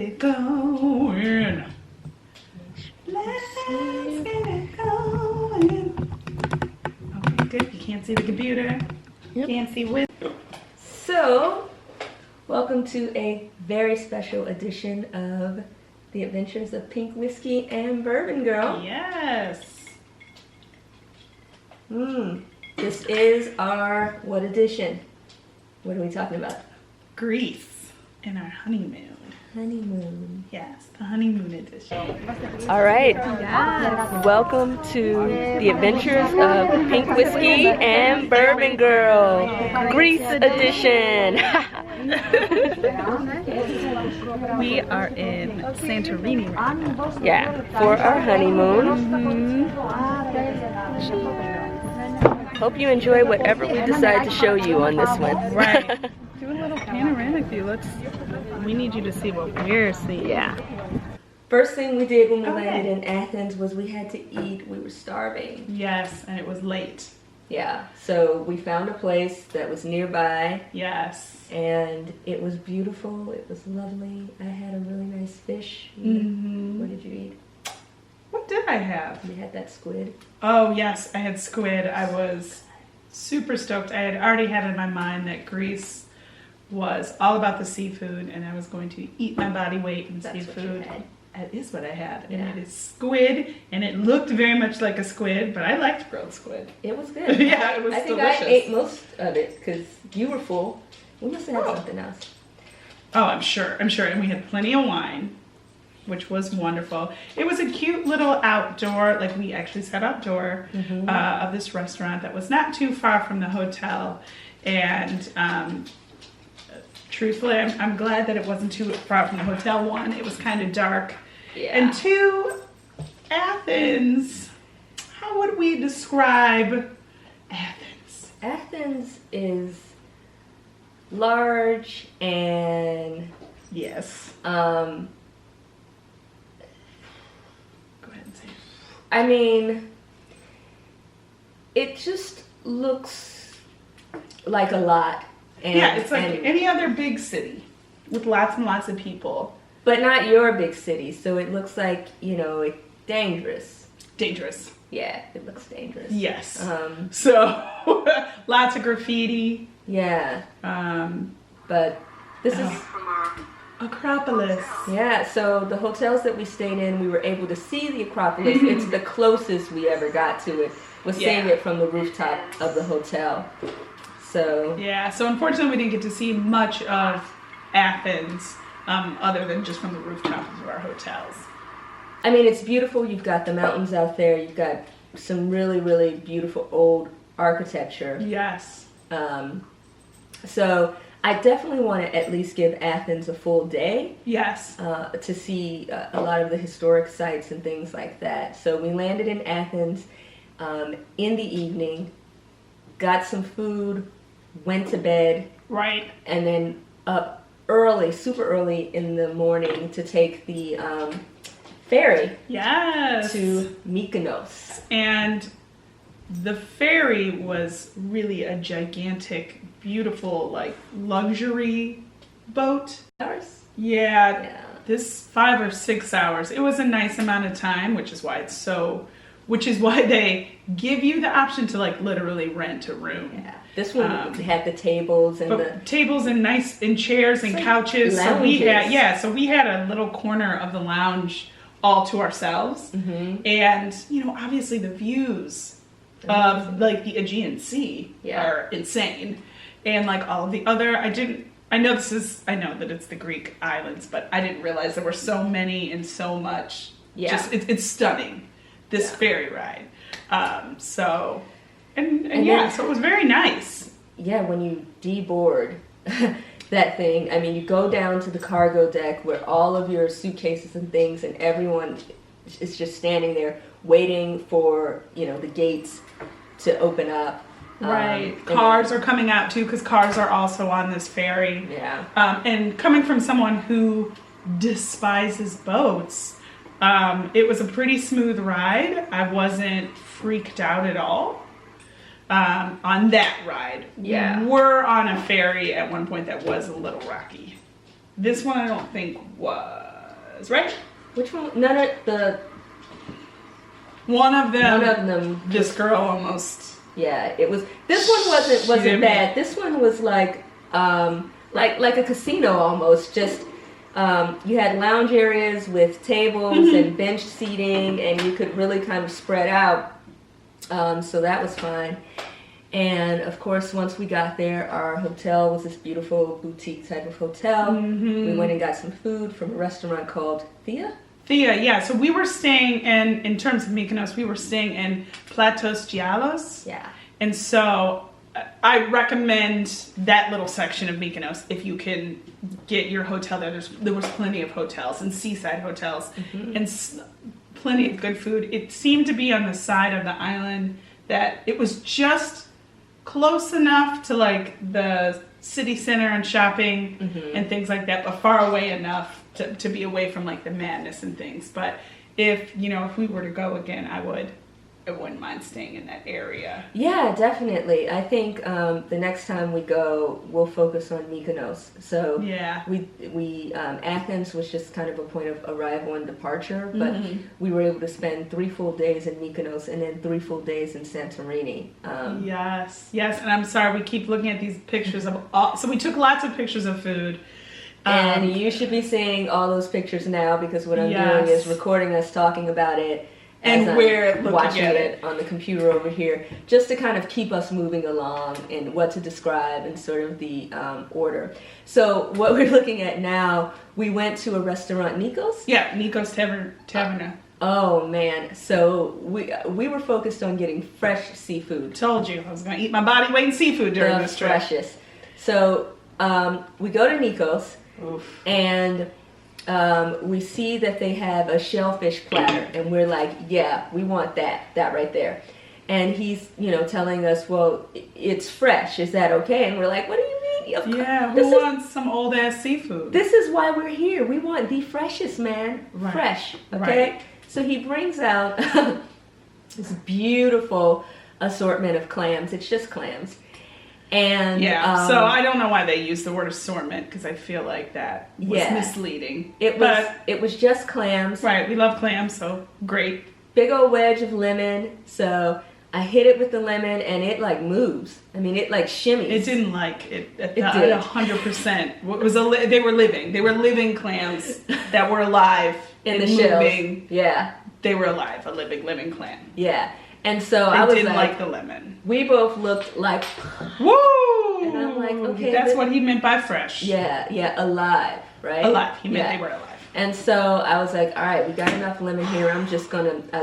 Get going. Let's get it going. Okay, good. You can't see the computer. Yep. Can't see with. So, welcome to a very special edition of The Adventures of Pink Whiskey and Bourbon Girl. Yes. This is our what edition? What are we talking about? Greece and our honeymoon. Honeymoon. Yes, the honeymoon edition. All right. Welcome to The Adventures of Pink Whiskey and Bourbon Girl. Greece edition. We are in Santorini right now. Yeah, for our honeymoon. Hope you enjoy whatever we decide to show you on this one. Right. Do a little panoramic view. We need you to see what we're seeing. Yeah. First thing we did when we landed in Athens was we had to eat. We were starving. Yes, and it was late. Yeah, so we found a place that was nearby. Yes. And it was beautiful. It was lovely. I had a really nice fish. What did you eat? What did I have? You had that squid. Oh, yes, I had squid. I was super stoked. I had already had in my mind that Greece was all about the seafood, and I was going to eat my body weight in That's seafood. what you had. That is what I had. Yeah. And it is squid, and it looked very much like a squid, but I liked grilled squid. It was good. Yeah, it was I think delicious. I ate most of it because you were full. We must have had something else. Oh, I'm sure. And we had plenty of wine, which was wonderful. It was a cute little outdoor, like we actually sat outdoor of this restaurant that was not too far from the hotel. And truthfully, I'm glad that it wasn't too far from the hotel. One, it was kind of dark. Yeah. And two, Athens. How would we describe Athens? Athens is large and Yes. Go ahead and say it. I mean, it just looks like a lot. And, Yeah, it's like any other big city with lots and lots of people. but not your big city, so it looks like, you know, it's dangerous. Dangerous. Yeah, it looks dangerous. Yes. So, lots of graffiti. Yeah, but this is, Acropolis. yeah, so the hotels that we stayed in, we were able to see the Acropolis. It's the closest we ever got to it, was seeing it from the rooftop of the hotel. So Yeah, so unfortunately we didn't get to see much of Athens other than just from the rooftops of our hotels. I mean, it's beautiful. You've got the mountains out there. You've got some really, really beautiful old architecture. Yes. So I definitely want to at least give Athens a full day. Yes. To see a lot of the historic sites and things like that. So we landed in Athens in the evening, got some food, went to bed, Right. and then up early, super early in the morning to take the ferry Yes. to Mykonos. And the ferry was really a gigantic, beautiful, like luxury boat. Hours? Yeah, Yeah. this 5 or 6 hours. It was a nice amount of time, which is why they give you the option to like literally rent a room. Yeah. This one had the tables and But tables and chairs and like couches. lounges. So we had a little corner of the lounge all to ourselves. And you know, obviously the views of like the Aegean Sea are insane. And like all of the other, I know that it's the Greek islands, but I didn't realize there were so many and so much. Yeah. Just it's stunning, this ferry ride. So it was very nice. Yeah, when you deboard that thing, I mean, you go down to the cargo deck where all of your suitcases and things and everyone is just standing there waiting for, you know, the gates to open up. Right. Cars are coming out too, because cars are also on this ferry. Yeah. And coming from someone who despises boats, it was a pretty smooth ride. I wasn't freaked out at all on that ride. Yeah. We were on a ferry at one point that was a little rocky. This one I don't think was. was, right? Which one? None of the. One of them. One of them. This girl almost. Yeah, it was. This one wasn't bad. This one was like a casino almost. Just you had lounge areas with tables and bench seating, and you could really kind of spread out. So that was fine. And of course, once we got there, our hotel was this beautiful boutique type of hotel. We went and got some food from a restaurant called Thea, yeah. So we were staying in terms of Mykonos, we were staying in Platos Giallos. Yeah. And so I recommend that little section of Mykonos if you can get your hotel there. There was plenty of hotels and seaside hotels and plenty of good food. It seemed to be on the side of the island that it was just close enough to like the city center and shopping and things like that, but far away enough to be away from like the madness and things. But if we were to go again, I wouldn't mind staying in that area. Yeah, definitely. I think the next time we go, we'll focus on Mykonos. So yeah, we Athens was just kind of a point of arrival and departure, but we were able to spend 3 full days in Mykonos and then 3 full days in Santorini. Yes, and I'm sorry we keep looking at these pictures of all. So we took lots of pictures of food. And you should be seeing all those pictures now because what I'm doing is recording us talking about it. And we're watching it on the computer over here, just to kind of keep us moving along and what to describe and sort of the order. So what we're looking at now, we went to a restaurant, Nikos. Yeah, Nikos Taverna. Oh man, so we were focused on getting fresh seafood. Told you I was going to eat my body weight in seafood during this trip. Freshest. So we go to Nikos, and we see that they have a shellfish platter, and we're like, yeah, we want that right there. And he's, telling us, well, it's fresh. Is that okay? And we're like, what do you mean? Yeah, who wants some old ass seafood? This is why we're here. We want the freshest, man. Right. Fresh, okay? Right. So he brings out this beautiful assortment of clams. It's just clams. And so I don't know why they use the word assortment because I feel like that was misleading. It was just clams. Right, we love clams, so great. Big old wedge of lemon. So I hit it with the lemon and it like moves. I mean, it like shimmies. It didn't like it. It did 100%. They were living. They were living clams that were alive in the moving. Shells. Yeah, they were alive. A living clam. Yeah. And so I was didn't like the lemon. We both looked like, woo! And I'm like, okay. That's what he meant by fresh. Yeah, alive, right? Alive. He meant they were alive. And so I was like, all right, we got enough lemon here. I was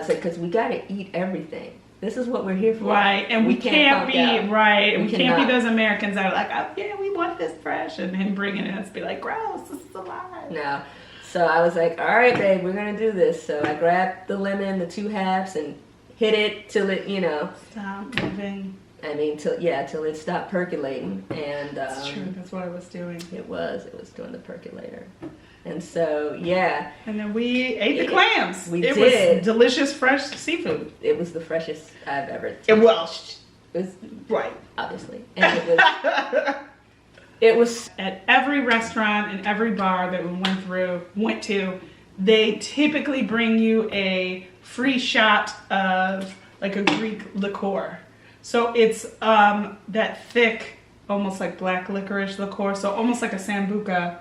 like, because we got to eat everything. This is what we're here for. Right, and we can't be, right, we can't be those Americans that are like, oh, yeah, we want this fresh, and him bringing it and be like, gross, this is alive. No. So I was like, all right, babe, we're going to do this. So I grabbed the lemon, the 2 halves, and hit it till it, stop moving. I mean, till it stopped percolating. And that's true. That's what I was doing. It was doing the percolator. And so, yeah. And then we ate the clams. It was delicious, fresh seafood. It was the freshest I've ever tasted. It was right, obviously, and it was. It was at every restaurant and every bar that we went to. They typically bring you a free shot of like a Greek liqueur. So it's that thick, almost like black licorice liqueur. So almost like a sambuca.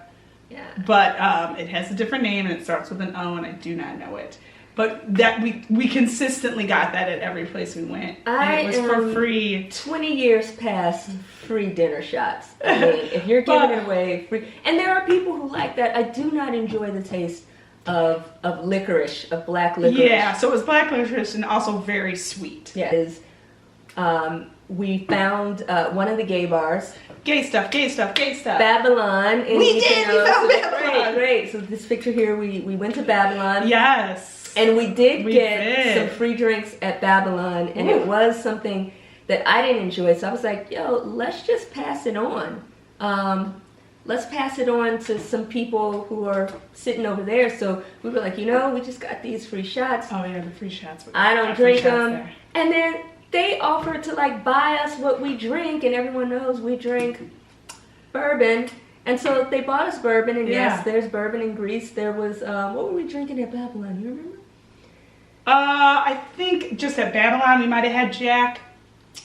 Yeah. But it has a different name and it starts with an O and I do not know it. But that we consistently got that at every place we went. And it was for free. 20 years past free dinner shots. I mean, if you're giving it away free. And there are people who like that. I do not enjoy the taste of licorice, of black licorice. Yeah, so it was black licorice and also very sweet. Yeah. We found one of the gay bars. Gay stuff. Babylon. We found Babylon. Great. So this picture here, we went to Babylon. Yes. And we did get some free drinks at Babylon, and it was something that I didn't enjoy. So I was like, yo, let's just pass it on. Let's pass it on to some people who are sitting over there. So we were like, we just got these free shots. Oh, yeah, the free shots. I don't drink them. And then they offered to, buy us what we drink, and everyone knows we drink bourbon. And so they bought us bourbon, and Yeah. yes, there's bourbon in Greece. There was, what were we drinking at Babylon? You remember? I think just at Babylon we might have had Jack,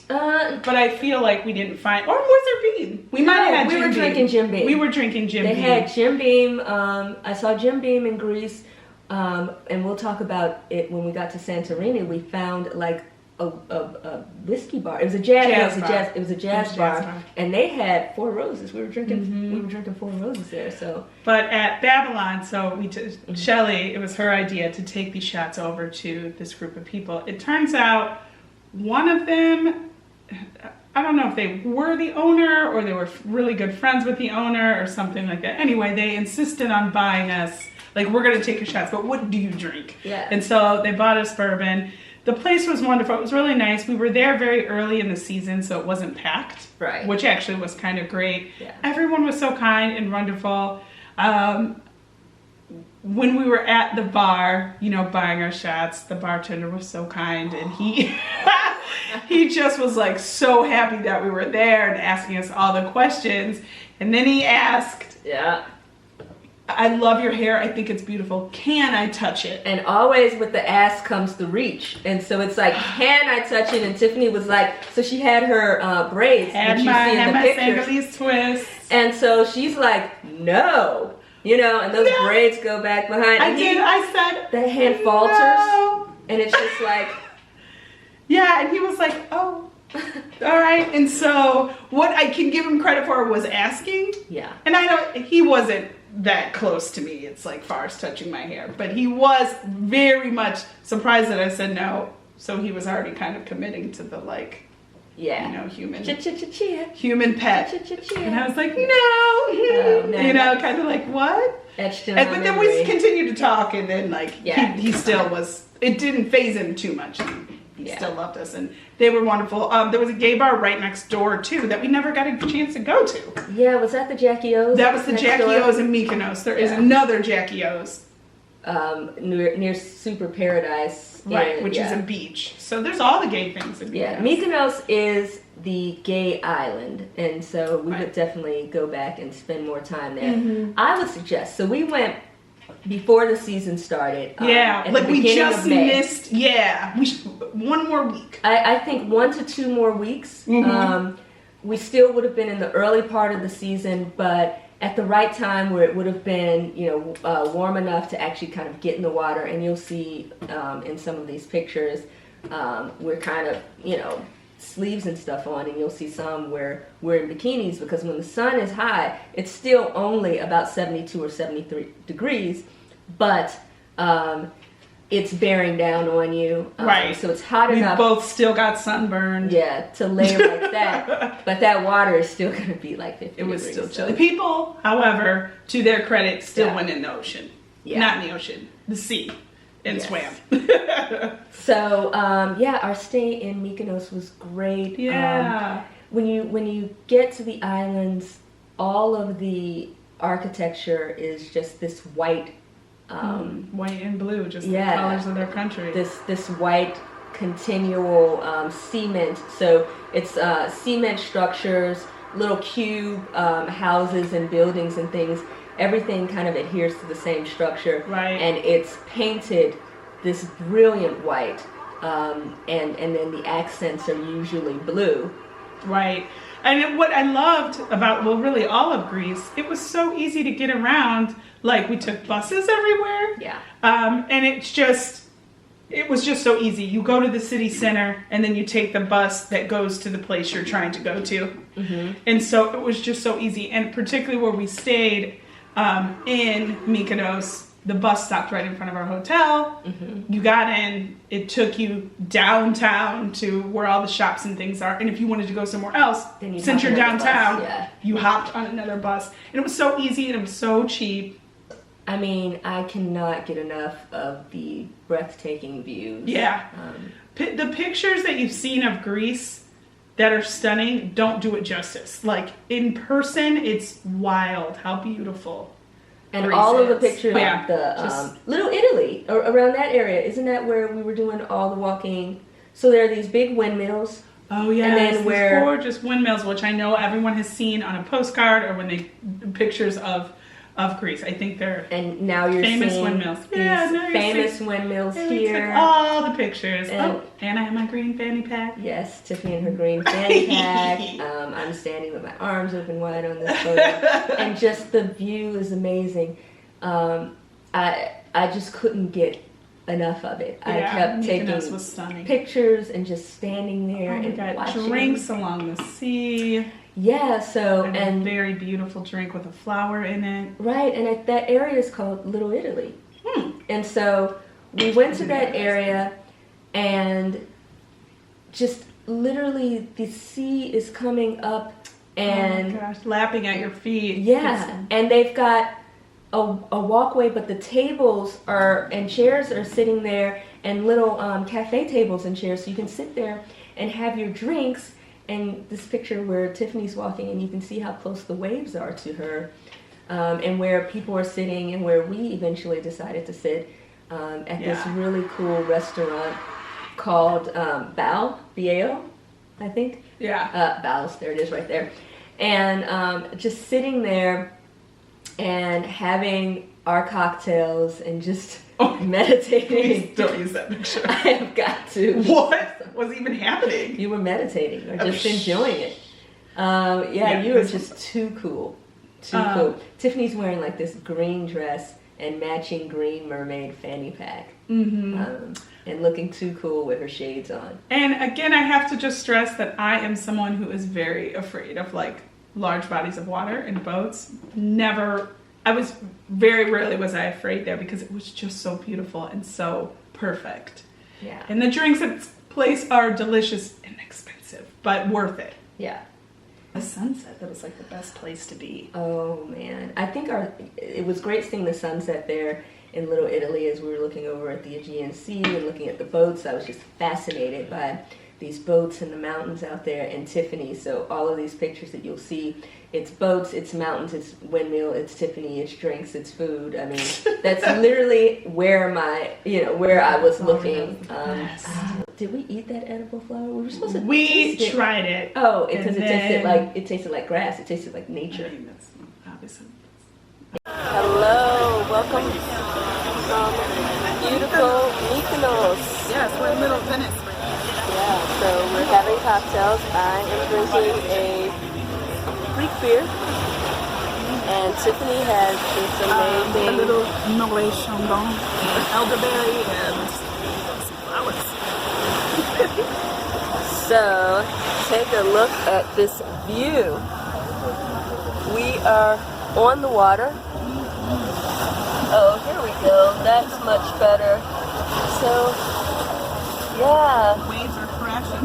but I feel like we didn't find, or was there Beam? We might have had we Jim were Beam. drinking Jim Beam. We were drinking Jim They Beam. had Jim Beam. I saw Jim Beam in Greece, and we'll talk about it when we got to Santorini. We found like a whiskey bar. It was a jazz bar, and they had Four Roses. We were drinking Four Roses there. So, but at Babylon, so Shelley, it was her idea to take these shots over to this group of people. It turns out one of them, I don't know if they were the owner or they were really good friends with the owner or something like that. Anyway, they insisted on buying us, like, we're going to take your shots, but what do you drink? Yeah. And so they bought us bourbon. The place was wonderful. It was really nice. We were there very early in the season, so it wasn't packed. Right. Which actually was kind of great. Yeah. Everyone was so kind and wonderful. When we were at the bar, buying our shots, the bartender was so kind, and he he just was like so happy that we were there and asking us all the questions. And then he asked, yeah. I love your hair. I think it's beautiful. Can I touch it? And always with the ask comes the reach. And so it's like, can I touch it? And Tiffany was like, so she had her braids. Had my Senegalese twists. And so she's like, no. And those braids go back behind. I said. The hand falters. No. And it's just like. Yeah, and he was like, oh. All right. And so what I can give him credit for was asking. Yeah. And he wasn't that close to me. It's like far as touching my hair, but he was very much surprised that I said no. So he was already kind of committing to the human pet. And I was like, no, kind of like what? But then we continued to talk, and then he still was. It didn't faze him too much. He still loved us, and they were wonderful. There was a gay bar right next door too that we never got a chance to go to. Yeah, was that the Jackie O's? That was the Jackie O's in Mykonos. There is another Jackie O's near Super Paradise, right, which is a beach. So there's all the gay things in Mykonos. Yeah, Mykonos is the gay island, and so we would definitely go back and spend more time there. Mm-hmm. I would suggest. So we went before the season started. We just missed. Yeah, one more week. I think 1 to 2 more weeks. Mm-hmm. We still would have been in the early part of the season, but at the right time where it would have been, warm enough to actually kind of get in the water. And you'll see in some of these pictures, we're kind of, sleeves and stuff on, and you'll see some where we're in bikinis, because when the sun is high, it's still only about 72 or 73 degrees, but it's bearing down on you. Right. So it's hot enough. We both still got sunburned. Yeah, to lay like that. But that water is still going to be like 50 It was degrees, still chilly. People, however, to their credit, still went in the ocean. Yeah. Not in the ocean, the sea, and swam. So, our stay in Mykonos was great. Yeah. When you get to the islands, all of the architecture is just this white, white and blue, just the colors of their country. This white continual cement. So it's cement structures, little cube houses and buildings and things. Everything kind of adheres to the same structure. Right. And it's painted this brilliant white, and then the accents are usually blue. Right. And what I loved about, really all of Greece, it was so easy to get around. Like, we took buses everywhere. Yeah. And it was just so easy. You go to the city center, and then you take the bus that goes to the place you're trying to go to. Mm-hmm. And so it was just so easy. And particularly where we stayed in Mykonos, the bus stopped right in front of our hotel. Mm-hmm. You got in, it took you downtown to where all the shops and things are. And if you wanted to go somewhere else, since you're downtown, you hopped on another bus. And it was so easy, and it was so cheap. I mean, I cannot get enough of the breathtaking views. Yeah. The pictures that you've seen of Greece that are stunning don't do it justice. Like, in person, it's wild how beautiful. And all of the pictures of the Little Italy, or around that area, isn't that where we were doing all the walking? So there are these big windmills Oh yeah, And then these where gorgeous windmills, which I know everyone has seen on a postcard or when they pictures of Greece. I think they're and now you're famous seeing windmills. these Yeah, now you're famous seeing, windmills yeah, we here. took all the pictures. And- And I have my green fanny pack. Yes, Tiffany and her green fanny pack. I'm standing with my arms open wide on this photo, and just the view is amazing. I just couldn't get enough of it. I kept Mykonos taking was stunning. pictures and just standing there We and got watching. drinks along the sea. Yeah, so And a and very beautiful drink with a flower in it. right, and that area is called Little Italy. And so we went to that area, and just literally the sea is coming up, and oh my gosh, lapping at your feet. yeah, and they've got a walkway, but the tables are and chairs are sitting there, and little cafe tables and chairs, so you can sit there and have your drinks. And this picture where Tiffany's walking, and you can see how close the waves are to her, and where people are sitting, and where we eventually decided to sit at this really cool restaurant called Bao, B-A-O, I think. Yeah. Bao's, there it is right there. And just sitting there and having our cocktails and just meditating. Please don't use that picture. I have got to. What was even happening? You were meditating or just enjoying it. You were just too cool. Too cool. Tiffany's wearing like this green dress and matching green mermaid fanny pack. And looking too cool with her shades on. And again, I have to just stress that I am someone who is very afraid of like large bodies of water and boats. Very rarely was I afraid there because it was just so beautiful and so perfect. Yeah. And the drinks at this place are delicious and expensive, but worth it. Yeah. The sunset, that was like the best place to be. Oh man, I think it was great seeing the sunset there in Little Italy as we were looking over at the Aegean Sea and looking at the boats. I was just fascinated by these boats and the mountains out there, and Tiffany. So all of these pictures that you'll see, it's boats, it's mountains, it's windmill, it's Tiffany, it's drinks, it's food. I mean, that's literally where where I was looking. Did we eat that edible flower? We were supposed to. We tried it. Oh, because it tasted like grass. It tasted like nature. I mean, that's obviously. Hello, welcome from beautiful Mykonos. Yes, we're in the middle of Venice. Yeah, so we're having cocktails. I am drinking a Greek beer, and Tiffany has this amazing a little Noé Chandon, elderberry, and some flowers. So, take a look at this view. We are on the water. Oh, here we go. That's much better. So, yeah. Waves are crashing.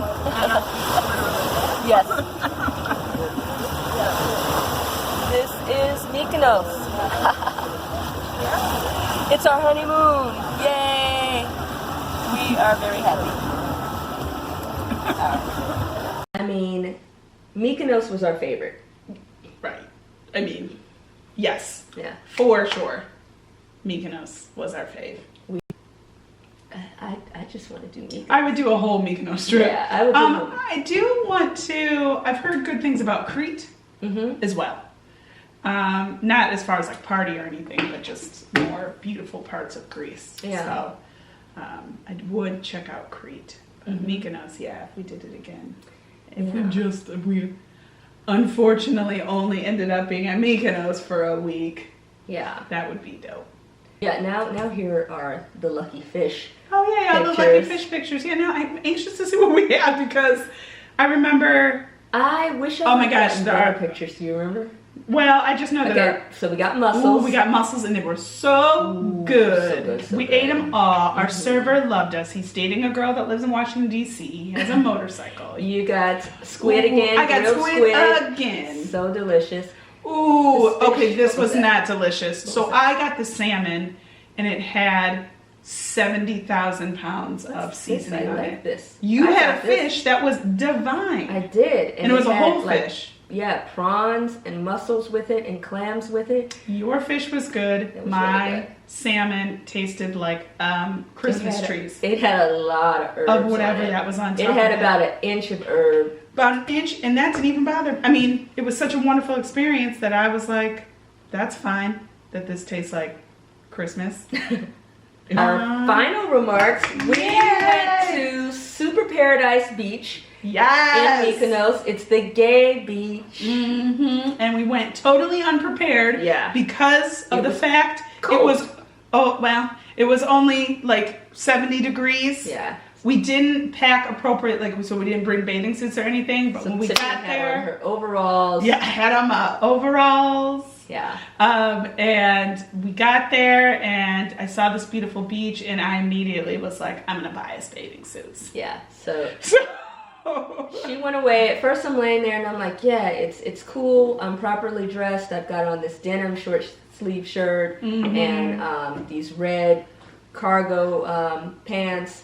Yes. This is Mykonos. It's our honeymoon. Yay! We are very happy. I mean, Mykonos was our favorite. Right. I mean, yes. Yeah. For sure. Mykonos was our fave. I just want to do Mykonos. I would do a whole Mykonos trip. Yeah, I would do I do want to, I've heard good things about Crete as well. Not as far as like party or anything, but just more beautiful parts of Greece. Yeah. So I would check out Crete. But Mykonos, yeah, if we did it again. If we unfortunately only ended up being at Mykonos for a week. Yeah. That would be dope. Yeah, now here are the lucky fish. Oh yeah, the lucky fish pictures. Yeah, no, I'm anxious to see what we have because I remember. I wish I had better pictures. Do you remember? Well, I just know that. So we got mussels. Ooh, we got mussels, and they were so good. We ate them all. Our server loved us. He's dating a girl that lives in Washington D.C. He has a motorcycle. You got squid again. I got squid again. So delicious. Ooh, okay, this was not delicious. So I got the salmon, and it had 70,000 pounds of seasoning on it. This. You had a fish that was divine. I did. And it was a whole fish. prawns and mussels with it and clams with it. Your fish was good. It was My really good. Salmon tasted like Christmas trees. It had a lot of herbs Of whatever on it. that was on top It had of about an inch of herb. About an inch, and that didn't even bother. I mean, it was such a wonderful experience that I was like, that's fine that this tastes like Christmas. Our final remarks. We went to Super Paradise Beach Yes! in Mykonos. It's the gay beach. And we went totally unprepared. Yeah. Because of the fact cold. it was only like 70 degrees. Yeah. We didn't pack appropriate, so we didn't bring bathing suits or anything. But when we Tiffany got had there, on her overalls. yeah, I had on my overalls. Yeah. And we got there, and I saw this beautiful beach, and I immediately was like, I'm gonna buy us bathing suits. Yeah. So she went away. At first, I'm laying there, and I'm like, yeah, it's cool. I'm properly dressed. I've got on this denim short sleeve shirt and these red cargo pants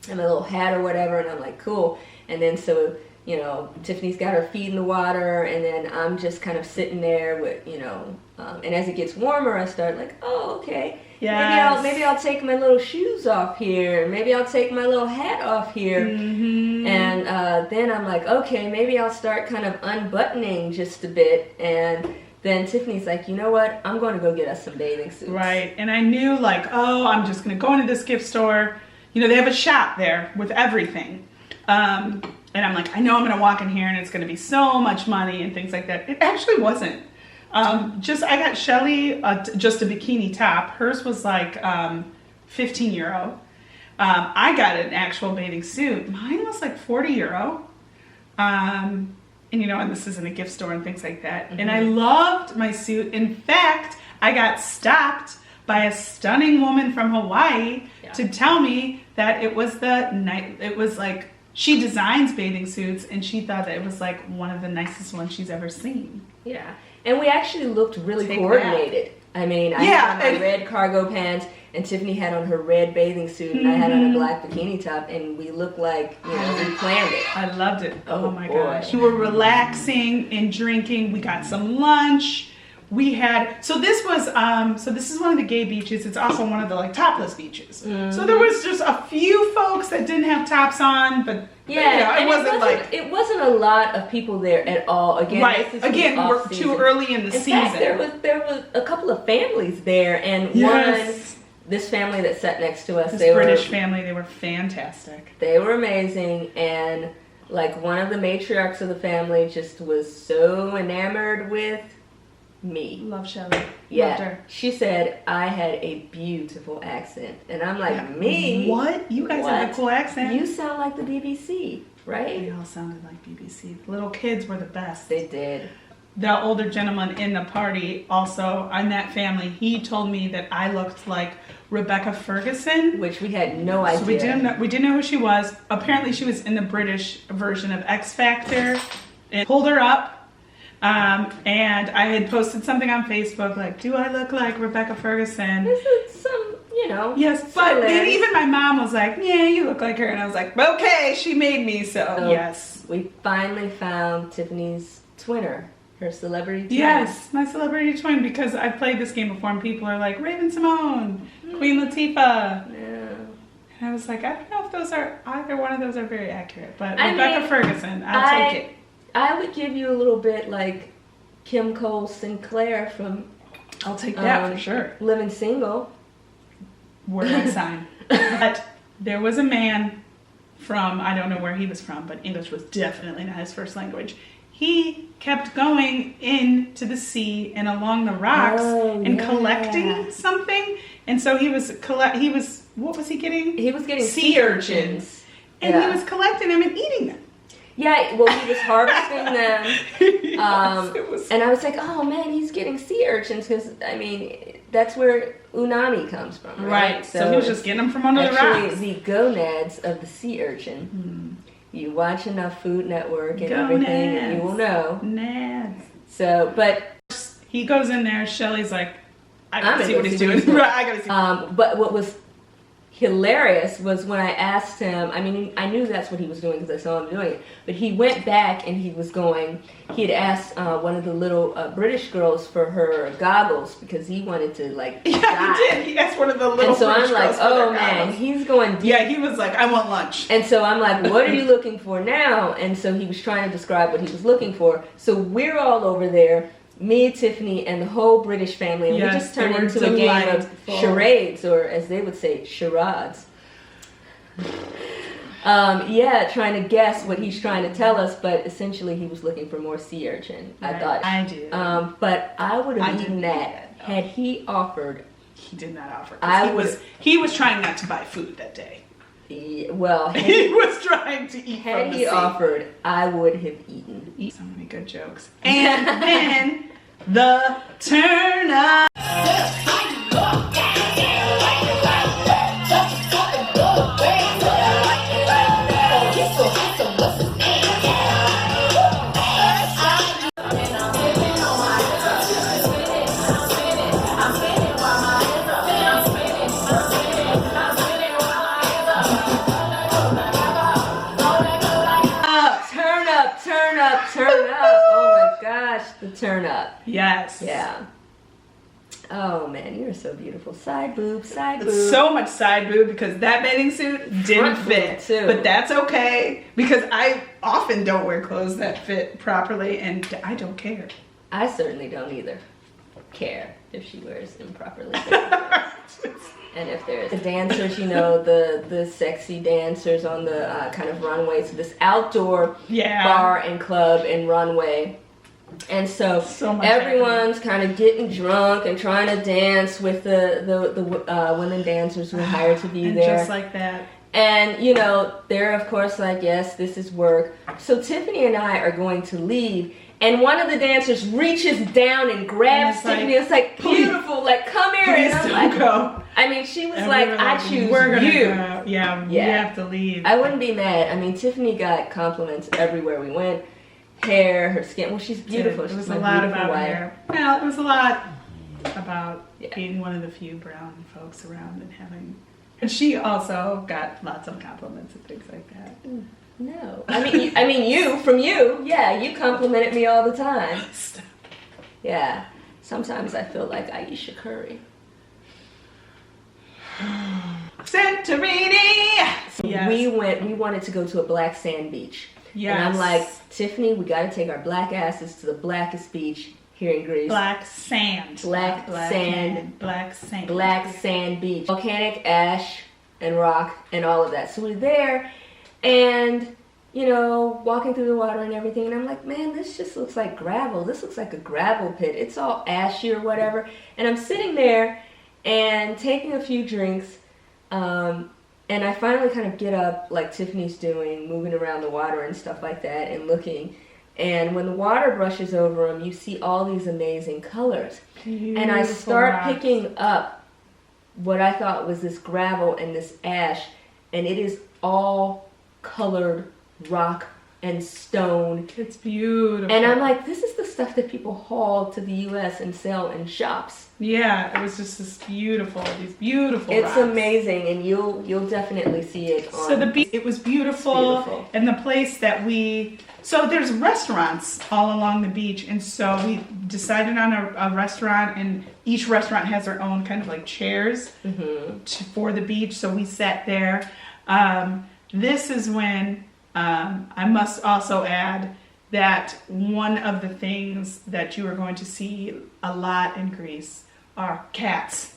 and a little hat or whatever, and I'm like, cool. And then Tiffany's got her feet in the water, and then I'm just kind of sitting there with, and as it gets warmer, I start like, oh, okay. Yes. Maybe I'll take my little shoes off here. Maybe I'll take my little hat off here. And then I'm like, okay, maybe I'll start kind of unbuttoning just a bit. And then Tiffany's like, you know what? I'm going to go get us some bathing suits. Right. And I knew I'm just going to go into this gift store. They have a shop there with everything. And I'm like, I know I'm going to walk in here and it's going to be so much money and things like that. It actually wasn't. I got Shelly just a bikini top. Hers was like €15. I got an actual bathing suit. Mine was like €40. And this isn't a gift store and things like that. And I loved my suit. In fact, I got stopped by a stunning woman from Hawaii to tell me that it was she designs bathing suits, and she thought that it was like one of the nicest ones she's ever seen. Yeah. And we actually looked really coordinated. I mean, I had on my red cargo pants, and Tiffany had on her red bathing suit, and I had on a black bikini top, and we looked like, we planned it. I loved it. Oh my boy. gosh. We were relaxing and drinking. We got some lunch. We had, this is one of the gay beaches. It's also one of the topless beaches. So there was just a few folks that didn't have tops on, but it wasn't a lot of people there at all. Again, we're too early in the season. In fact, there was a couple of families there, and this family that sat next to us, British family, they were fantastic. They were amazing, and one of the matriarchs of the family just was so enamored with me. Love Shelly. Yeah. Loved her. She said I had a beautiful accent. And I'm like, me? What? You guys have a cool accent. You sound like the BBC, right? They all sounded like BBC. The little kids were the best. They did. The older gentleman in the party, also in that family, he told me that I looked like Rebecca Ferguson. Which we had no idea. So we didn't know who she was. Apparently she was in the British version of X Factor. And pulled her up. And I had posted something on Facebook like, do I look like Rebecca Ferguson? This is some, Yes, but then even my mom was like, yeah, you look like her. And I was like, okay, she made me, so yes. We finally found Tiffany's twinner, her celebrity twin. Yes, my celebrity twin, because I've played this game before and people are like, Raven Simone, Queen Latifah. Yeah. And I was like, I don't know if either one of those are very accurate, but Rebecca Ferguson, I'll take it. I would give you a little bit like Kim Cole Sinclair from I'll take that for sure. Living Single. Where do I sign? But there was a man from, I don't know where he was from, but English was definitely not his first language. He kept going into the sea and along the rocks collecting something. And so he was, what was he getting? He was getting sea urchins. And he was collecting them and eating them. Yeah, well, he was harvesting them. And I was like, oh man, he's getting sea urchins, because, that's where unami comes from, right? So he was just getting them from under the rocks. The gonads of the sea urchin. You watch enough Food Network and everything, and you will know. Nads. So, but he goes in there. Shelly's like, I gotta see what he's doing. Right, I gotta see. But what was hilarious was when I asked him, I mean, I knew that's what he was doing because I saw him doing it, but he went back and he had asked one of the little British girls for her goggles because he wanted to like Yeah, die. he did. He asked one of the little And so British I'm like, girls for oh their man, goggles. he's going deep. Yeah, he was like, I want lunch. And so I'm like, what are you looking for now? And so he was trying to describe what he was looking for. So we're all over there, me, Tiffany, and the whole British family, and Yes, we just turned they were into a game of delightful. charades, or as they would say, charades. Yeah, trying to guess what he's trying to tell us, but essentially he was looking for more sea urchin, I Right, thought. I do. But I would I have didn't eaten do that that, had he offered. He did not offer. I He was trying not to buy food that day. Well, He was trying to eat from had the he sea. offered, I would have eaten. So many good jokes. And then the turn up. Turn up. Oh my gosh, the turn up. Yes. Yeah. Oh man, you're so beautiful. Side boob, side boob. It's so much side boob because that bathing suit didn't Front boob, fit. too. But that's okay because I often don't wear clothes that fit properly and I don't care. I certainly don't either care if she wears improperly. And if there's the dancers, you know, the sexy dancers on the kind of runway. So this outdoor bar and club and runway. And so much everyone's kind of getting drunk and trying to dance with the women dancers who were hired to be and there. Just like that. And, you know, they're of course like, yes, this is work. So Tiffany and I are going to leave. And one of the dancers reaches down and grabs Tiffany. It's like, beautiful, like, come here. Please and I'm don't like, go. I mean, she was And like, we were I like, choose we're gonna you. Go. Yeah, we have to leave. I wouldn't be mad. I mean, Tiffany got compliments everywhere we went. Hair, her skin. Well, she's beautiful. It was She's a my lot beautiful about wife. hair. Well, it was a lot about being one of the few brown folks around and having. And she also got lots of compliments and things like that. No, I mean, you, yeah, you complimented me all the time. Stop. Yeah, sometimes I feel like Aisha Curry. Santorini. So we wanted to go to a black sand beach. Yes. And I'm like, Tiffany, we got to take our black asses to the blackest beach here in Greece. Black sand. Black sand. Black sand. Black sand beach. Volcanic ash and rock and all of that. So we're there and, you know, walking through the water and everything. And I'm like, man, this just looks like gravel. This looks like a gravel pit. It's all ashy or whatever. And I'm sitting there and taking a few drinks. And I finally kind of get up like Tiffany's doing, moving around the water and stuff like that and looking. And when the water brushes over them, you see all these amazing colors. Beautiful and I start rocks. picking up what I thought was this gravel and this ash. And it is all colored rock and stone. It's beautiful. And I'm like, this is the stuff that people haul to the U.S. and sell in shops. Yeah, it was just these beautiful It's rocks. amazing, and you'll definitely see it on. So the beach, it was beautiful, and the place that so there's restaurants all along the beach, and so we decided on a restaurant, and each restaurant has their own kind of like chairs for the beach, so we sat there. This is when I must also add that one of the things that you are going to see a lot in Greece are cats.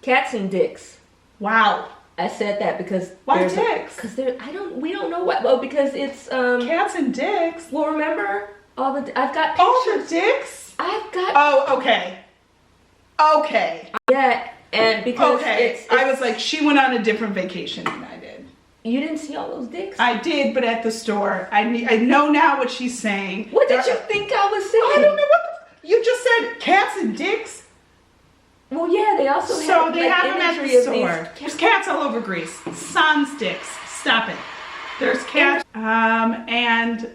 Cats and dicks. Wow. I said that because why dicks? Because we don't know what. Well, because it's cats and dicks. Well, remember I've got pictures. All the dicks. I've got. Oh, okay. Okay. Yeah, and because it's I was like, she went on a different vacation than I did. You didn't see all those dicks? I did, but at the store. I know now what she's saying. What did you think I was saying? I don't know you just said cats and dicks. Well, yeah, they also have they have them at imagery the of store. There's cats all over Greece. Sans dicks. Stop it. There's cats. And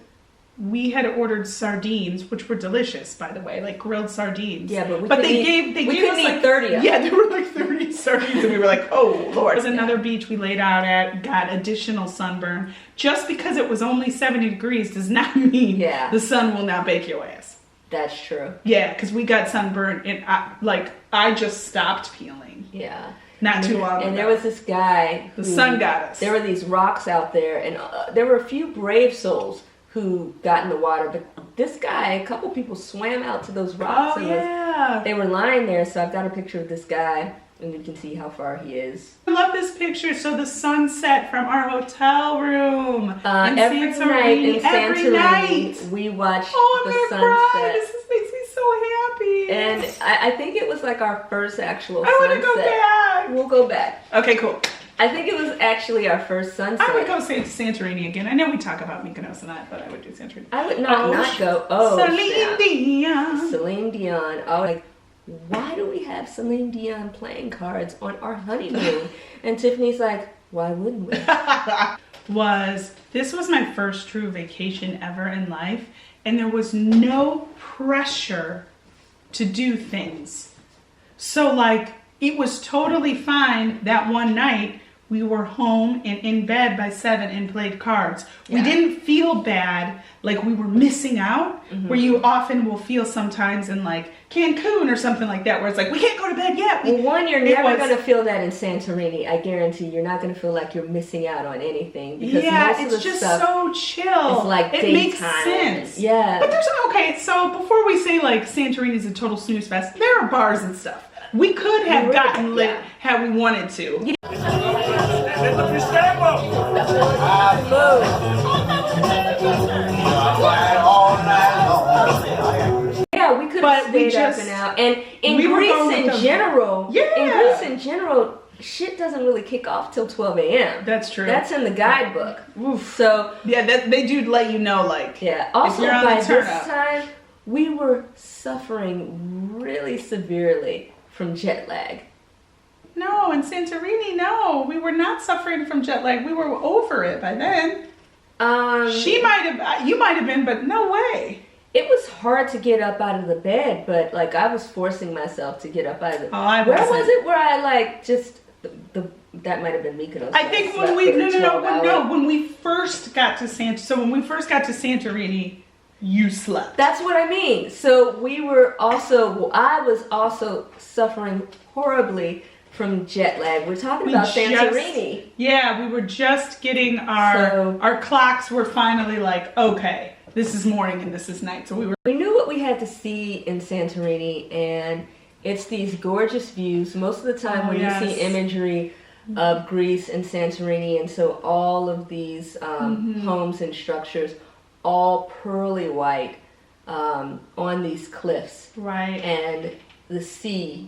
we had ordered sardines, which were delicious, by the way, like grilled sardines. Yeah, but they gave us like 30 of them. Yeah, there were like 30 sardines, and we were like, oh Lord. There's another beach we laid out at, got additional sunburn. Just because it was only 70 degrees does not mean the sun will not bake your ass. That's true. Yeah, because we got sunburn, and I just stopped peeling. Yeah. Not too long ago. And there was this guy. The sun got us. There were these rocks out there, and there were a few brave souls who got in the water. But this guy, a couple people swam out to those rocks. Oh, yeah. They were lying there, so I've got a picture of this guy, and you can see how far he is. I love this picture. So the sunset from our hotel room. Every night in Santorini, we watched the sunset. Cry. This makes me so happy. And I think it was like our first actual sunset. I want to go back. We'll go back. Okay, cool. I think it was actually our first sunset. I would go Santorini again. I know we talk about Mykonos and that, but I would do Santorini. I would not go. Celine Dion. Celine Dion. Oh, like, why do we have Celine Dion playing cards on our honeymoon? And Tiffany's like, why wouldn't we? This was my first true vacation ever in life, and there was no pressure to do things. So like, it was totally fine that one night we were home and in bed by 7 and played cards. Yeah. We didn't feel bad like we were missing out, where you often will feel sometimes in like Cancun or something like that, where it's like, we can't go to bed yet. Well, one, you're never going to feel that in Santorini. I guarantee you're not going to feel like you're missing out on anything. Because most of the just stuff so chill. It's like it daytime. Makes sense. Yeah. But so before we say like Santorini is a total snooze fest, there are bars and stuff. We could have gotten lit had we wanted to. Yeah, we could have stayed up and out. And in Greece in general, shit doesn't really kick off till 12 a.m. That's true. That's in the guidebook. Oof. So they do let you know, like, Also, by this time, we were suffering really severely from jet lag. No, in Santorini, no. We were not suffering from jet lag. We were over it by then. You might have been, but no way. It was hard to get up out of the bed, but like I was forcing myself to get up out of the bed. Where was it where I like just that might have been Mykonos. I think when we first got to Santorini, you slept. That's what I mean. So I was also suffering horribly from jet lag. We're talking about Santorini. We were just getting our clocks were finally like, okay, this is morning and this is night. So we knew what we had to see in Santorini, and it's these gorgeous views. Most of the time when you see imagery of Greece and Santorini, and so all of these homes and structures, all pearly white on these cliffs. Right. And the sea.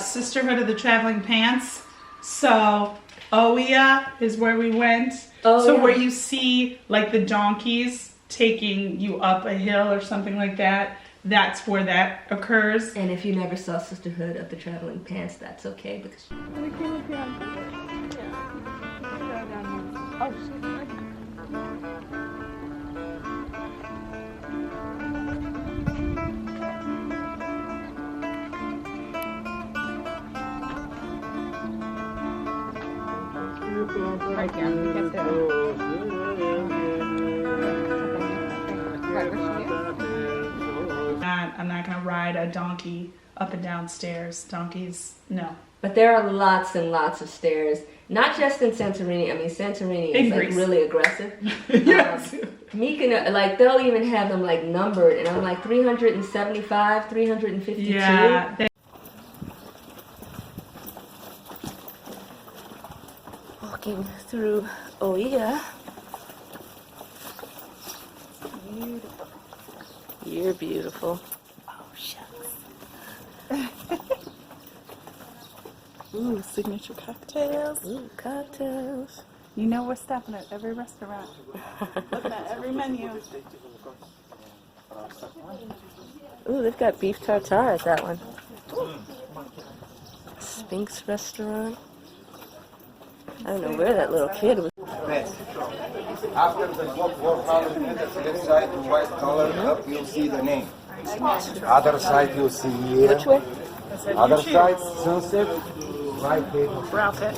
Sisterhood of the Traveling Pants. So Oia is where we went. Where you see like the donkeys taking you up a hill or something like that, that's where that occurs. And if you never saw Sisterhood of the Traveling Pants, that's okay because right there. Get there. I'm not gonna ride a donkey up and down stairs. Donkeys, no. But there are lots and lots of stairs. Not just in Santorini. I mean, Santorini is like really aggressive. Yes. Mykonos, like they'll even have them like numbered, and I'm like 375, 352. Yeah. Walking through Oia. Beautiful. You're beautiful. Oh, shucks. Ooh, signature cocktails. Ooh, cocktails. You know we're stopping at every restaurant. Looking at every menu. Ooh, they've got beef tartare at that one. Sphinx restaurant. I don't know where that little kid was. After the 400 meters left side, the white color up, you'll see the name. Other side, you'll see here. Which way? Other side, sunset, right here. Ralph it.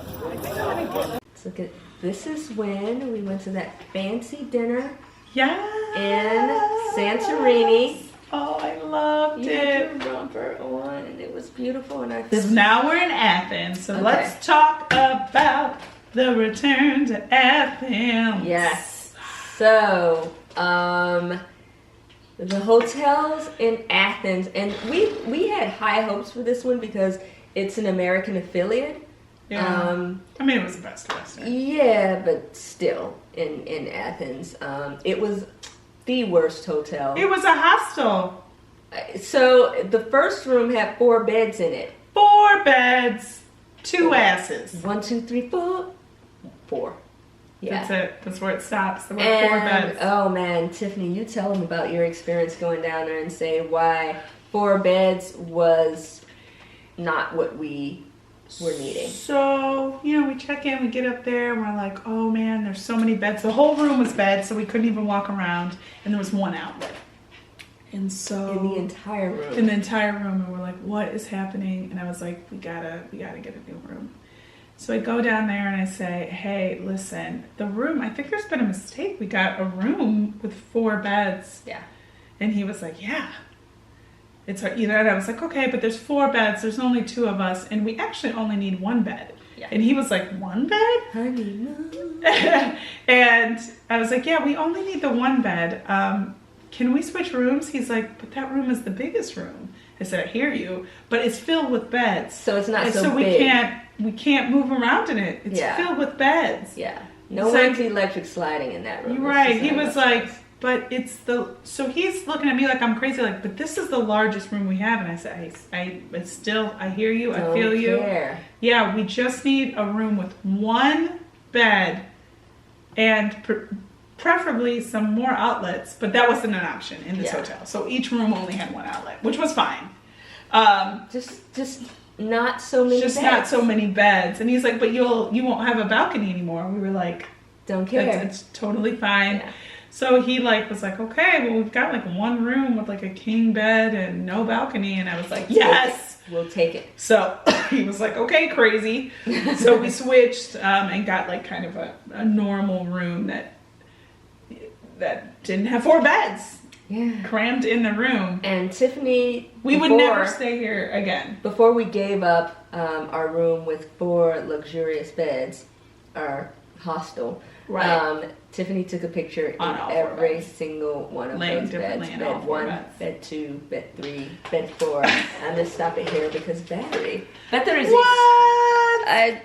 Let's look at. This is when we went to that fancy dinner Yeah. in Santorini. Oh, I loved You it. had your romper on, and it was beautiful. And I So now we're in Athens, so Okay. let's talk about the return to Athens. yes. So, the hotels in Athens, and we had high hopes for this one because it's an American affiliate. Yeah. I mean, it was the best restaurant. Yeah, but still in Athens, it was the worst hotel. It was a hostel. So the first room had 4 beds in it. 4 beds, 2 asses. 1, 2, 3, 4. 4. Yeah. That's it. That's where it stops. There were 4 beds. Oh man, Tiffany, you tell them about your experience going down there and say why 4 beds was not what we were needing. So, we check in, we get up there, and we're like, oh man, there's so many beds. The whole room was beds, so we couldn't even walk around, and there was 1 outlet. And so In the entire room. in the entire room, and we're like, what is happening? And I was like, we gotta get a new room. So I go down there and I say, hey, listen, the room, I think there's been a mistake. We got a room with 4 beds. Yeah. And he was like, yeah. It's our, and I was like, okay, but there's 4 beds. There's only 2 of us, and we actually only need 1 bed. Yeah. And he was like, 1 bed? Honeymoon. And I was like, yeah, we only need the 1 bed. Can we switch rooms? He's like, but that room is the biggest room. I said, I hear you, but it's filled with beds. So it's not And so we big. we can't move around in it. It's Yeah. filled with beds. Yeah. No It's one's like- electric sliding in that room. You're It's right. just He not was enough like, space. but it's so he's looking at me like I'm crazy, like, but this is the largest room we have. And I said, I hear you. I feel Don't you. care. Yeah, we just need a room with 1 bed and preferably some more outlets, but that wasn't an option in this Yeah. hotel. So each room only had 1 outlet, which was fine. Just not so many Just beds. not so many beds. And he's like, but you won't have a balcony anymore. We were like, Don't care. it's totally fine. Yeah. So he was like, okay, well, we've got 1 room with a king bed and no balcony. And I was like, yes. We'll take it. So he was like, okay, crazy. So we switched and got kind of a normal room that didn't have 4 beds Yeah. crammed in the room. And Tiffany, We would before- never stay here again. Before we gave up our room with 4 luxurious beds, our hostel, Right. Tiffany took a picture in On all 4 every beds. single one of Laying those differently beds. in all Bed 4 1, beds. bed 2, bed 3, bed 4. I'm gonna stop it here because batteries. What?